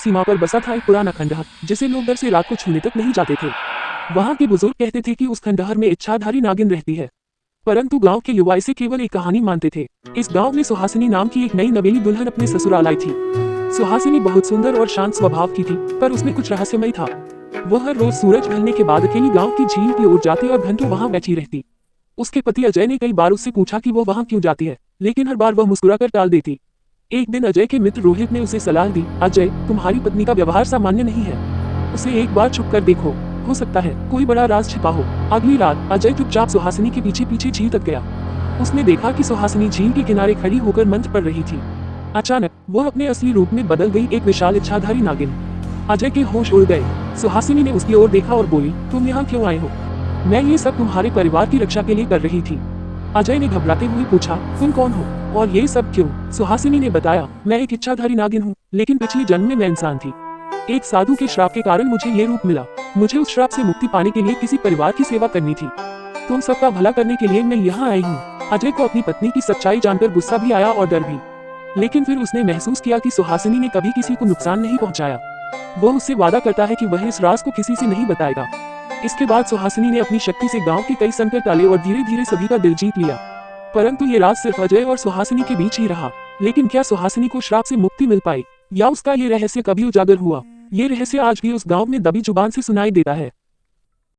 सीमा पर बसा था एक पुराना खंडहर, जिसे लोग डर से रात को छूने तक नहीं जाते थे। वहां के बुजुर्ग कहते थे कि उस खंडहर में इच्छाधारी नागिन रहती है, परंतु गांव के युवा इसे केवल एक कहानी मानते थे। इस गांव में सुहासिनी नाम की एक नई नवेली दुल्हन अपने ससुराल आई थी। सुहासिनी बहुत सुंदर और शांत स्वभाव की थी, पर उसमें कुछ रहस्यमय था। वह हर रोज सूरज ढलने के बाद अकेली गांव की झील की ओर जाती और घंटों वहां बैठी रहती। उसके पति अजय ने कई बार उससे पूछा कि वो वहां क्यों जाती है, लेकिन हर बार वह मुस्कुराकर टाल देती। एक दिन अजय के मित्र रोहित ने उसे सलाह दी, अजय, तुम्हारी पत्नी का व्यवहार सामान्य नहीं है, उसे एक बार छुप कर देखो, हो सकता है कोई बड़ा राज छिपा हो। अगली रात अजय चुपचाप सुहासिनी के पीछे पीछे झील तक गया। उसने देखा कि सुहासिनी झील के किनारे खड़ी होकर मंत्र पढ़ रही थी। अचानक वह अपने असली रूप में बदल गई, एक विशाल इच्छाधारी नागिन। अजय के होश उड़ गए। सुहासिनी ने उसकी ओर देखा और बोली, तुम यहाँ क्यों आए हो? मैं ये सब तुम्हारे परिवार की रक्षा के लिए कर रही थी। अजय ने घबराते हुए पूछा, तुम कौन हो और ये सब क्यों? सुहासिनी ने बताया, मैं एक इच्छाधारी नागिन हूँ, लेकिन पिछले जन्म में मैं इंसान थी। एक साधु के श्राप के कारण मुझे ये रूप मिला। मुझे उस श्राप से मुक्ति पाने के लिए किसी परिवार की सेवा करनी थी। तुम सबका भला करने के लिए मैं यहाँ आई हूँ। अजय को अपनी पत्नी की सच्चाई जानकर गुस्सा भी आया और डर भी, लेकिन फिर उसने महसूस किया कि सुहासिनी ने कभी किसी को नुकसान नहीं पहुँचाया। वह उससे वादा करता है कि वह इस राज को किसी से नहीं बताएगा। इसके बाद सुहासिनी ने अपनी शक्ति से गांव के कई संकट टाले और धीरे धीरे सभी का दिल जीत लिया। परंतु ये राज सिर्फ अजय और सुहासिनी के बीच ही रहा। लेकिन क्या सुहासिनी को श्राप से मुक्ति मिल पाई, या उसका ये रहस्य कभी उजागर हुआ? ये रहस्य आज भी उस गांव में दबी जुबान से सुनाई देता है।